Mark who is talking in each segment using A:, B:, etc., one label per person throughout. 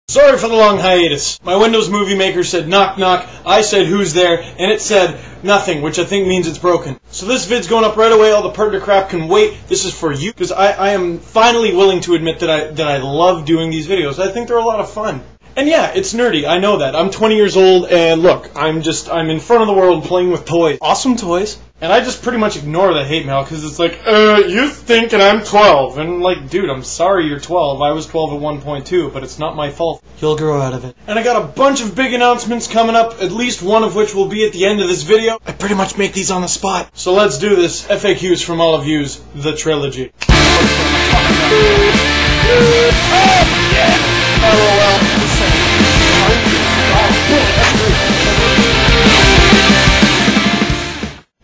A: Sorry for the long hiatus. My Windows Movie Maker said knock knock, I said who's there, and it said nothing, which I think means it's broken. So this vid's going up right away, all the partner crap can wait. This is for you, because I am finally willing to admit that I love doing these videos. I think they're a lot of fun. And yeah, it's nerdy, I know that. I'm 20 years old, and look, I'm in front of the world playing with toys. Awesome toys. And I just pretty much ignore the hate mail, because it's like, you thinking I'm 12. And like, dude, I'm sorry you're 12. I was 12 at 1.2, but it's not my fault. You'll grow out of it. And I got a bunch of big announcements coming up, at least one of which will be at the end of this video. I pretty much make these on the spot. So let's do this. FAQs from all of yous, the trilogy.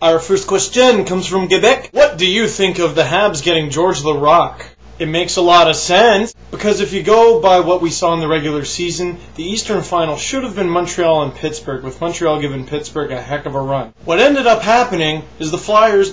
A: Our first question comes from Quebec. What do you think of the Habs getting George Laraque? It makes a lot of sense, because if you go by what we saw in the regular season, the Eastern Final should have been Montreal and Pittsburgh, with Montreal giving Pittsburgh a heck of a run. What ended up happening is the Flyers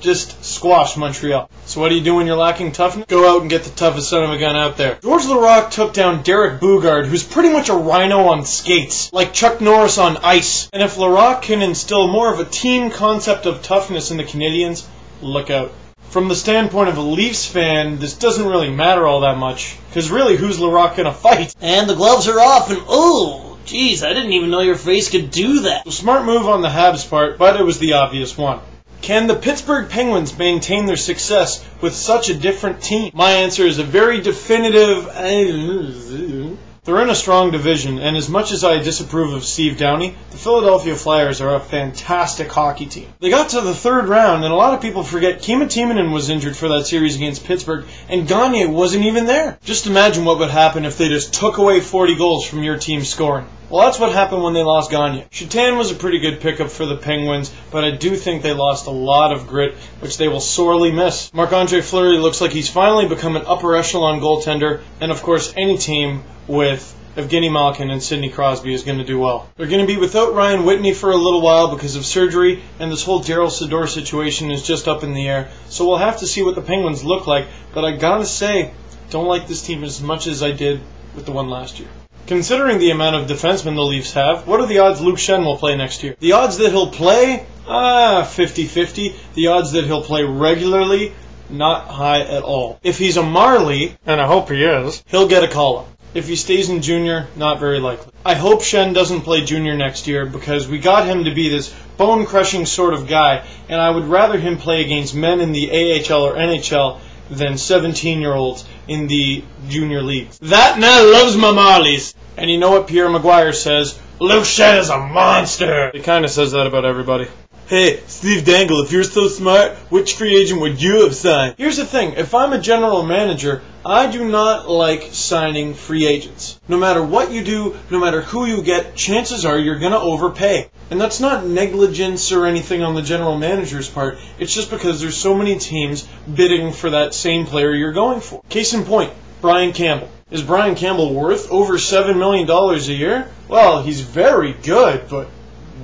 A: just squashed Montreal. So what do you do when you're lacking toughness? Go out and get the toughest son of a gun out there. George Laraque took down Derek Boogaard, who's pretty much a rhino on skates, like Chuck Norris on ice. And if Laraque can instill more of a team concept of toughness in the Canadiens, look out. From the standpoint of a Leafs fan, this doesn't really matter all that much, because really, who's Laraque gonna fight? And the gloves are off, and oh, geez, I didn't even know your face could do that. So smart move on the Habs part, but it was the obvious one. Can the Pittsburgh Penguins maintain their success with such a different team? My answer is a very definitive... They're in a strong division, and as much as I disapprove of Steve Downey, the Philadelphia Flyers are a fantastic hockey team. They got to the third round, and a lot of people forget Kima Timonen was injured for that series against Pittsburgh, and Gagne wasn't even there. Just imagine what would happen if they just took away 40 goals from your team's scoring. Well, that's what happened when they lost Gagne. Shatan was a pretty good pickup for the Penguins, but I do think they lost a lot of grit, which they will sorely miss. Marc-Andre Fleury looks like he's finally become an upper echelon goaltender, and of course any team with Evgeny Malkin and Sidney Crosby is going to do well. They're going to be without Ryan Whitney for a little while because of surgery, and this whole Daryl Sador situation is just up in the air, so we'll have to see what the Penguins look like, but I gotta say, don't like this team as much as I did with the one last year. Considering the amount of defensemen the Leafs have, what are the odds Luke Schenn will play next year? The odds that he'll play? 50-50. The odds that he'll play regularly? Not high at all. If he's a Marley, and I hope he is, he'll get a call-up. If he stays in junior, not very likely. I hope Schenn doesn't play junior next year, because we got him to be this bone-crushing sort of guy, and I would rather him play against men in the AHL or NHL than 17-year-olds in the junior leagues. That man loves my Marlies. And you know what Pierre Maguire says? Luke Schenn is a monster. He kind of says that about everybody. Hey, Steve Dangle, if you're so smart, which free agent would you have signed? Here's the thing, if I'm a general manager, I do not like signing free agents. No matter what you do, no matter who you get, chances are you're going to overpay. And that's not negligence or anything on the general manager's part. It's just because there's so many teams bidding for that same player you're going for. Case in point, Brian Campbell. Is Brian Campbell worth over $7 million a year? Well, he's very good, but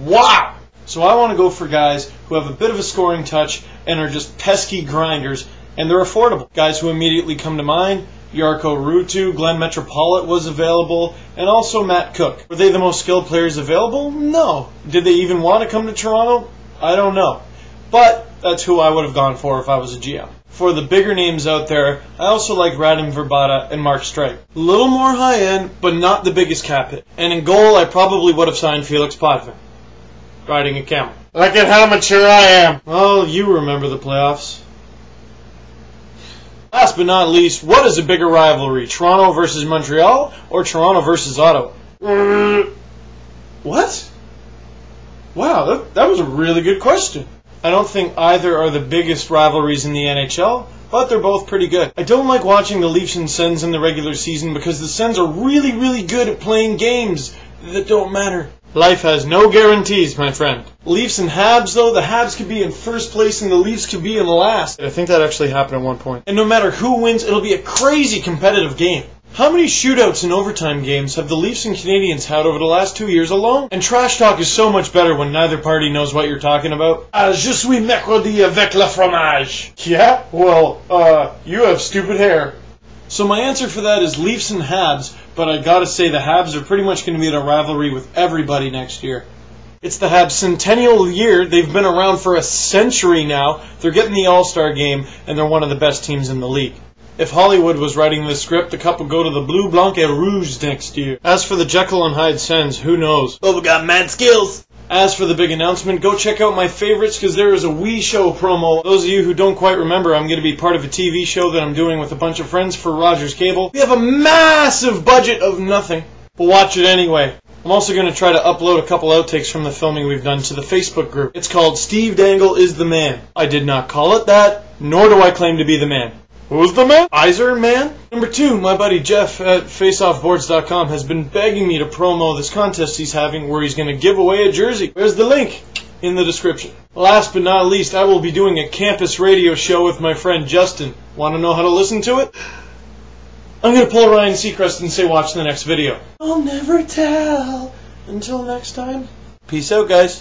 A: wow! So I want to go for guys who have a bit of a scoring touch and are just pesky grinders, and they're affordable. Guys who immediately come to mind, Jarkko Ruutu, Glenn Metropolitan was available, and also Matt Cook. Were they the most skilled players available? No. Did they even want to come to Toronto? I don't know. But that's who I would have gone for if I was a GM. For the bigger names out there, I also like Radim Verbata and Mark Stripe. A little more high-end, but not the biggest cap hit. And in goal, I probably would have signed Felix Potvin, riding a camel. Look at how mature I am. Well, you remember the playoffs. Last but not least, what is a bigger rivalry, Toronto versus Montreal or Toronto versus Ottawa? What? Wow, that was a really good question. I don't think either are the biggest rivalries in the NHL, but they're both pretty good. I don't like watching the Leafs and Sens in the regular season because the Sens are really, really good at playing games that don't matter. Life has no guarantees, my friend. Leafs and Habs, though, the Habs could be in first place and the Leafs could be in last. I think that actually happened at one point. And no matter who wins, it'll be a crazy competitive game. How many shootouts and overtime games have the Leafs and Canadiens had over the last 2 years alone? And trash talk is so much better when neither party knows what you're talking about. Je suis mercredi avec le fromage. Yeah? Well, you have stupid hair. So my answer for that is Leafs and Habs, but I gotta say the Habs are pretty much going to be in a rivalry with everybody next year. It's the Habs' centennial year. They've been around for a century now. They're getting the All-Star game, and they're one of the best teams in the league. If Hollywood was writing this script, the Cup would go to the Blue, Blanc et Rouge next year. As for the Jekyll and Hyde Sens, who knows? Boba got mad skills! As for the big announcement, go check out my favorites because there is a Wii Show promo. Those of you who don't quite remember, I'm going to be part of a TV show that I'm doing with a bunch of friends for Rogers Cable. We have a massive budget of nothing, but watch it anyway. I'm also going to try to upload a couple outtakes from the filming we've done to the Facebook group. It's called Steve Dangle is the Man. I did not call it that, nor do I claim to be the man. Who's the man? Iser Man? Number 2, my buddy Jeff at faceoffboards.com has been begging me to promo this contest he's having where he's going to give away a jersey. Where's the link? In the description. Last but not least, I will be doing a campus radio show with my friend Justin. Want to know how to listen to it? I'm going to pull Ryan Seacrest and say watch the next video. I'll never tell. Until next time. Peace out, guys.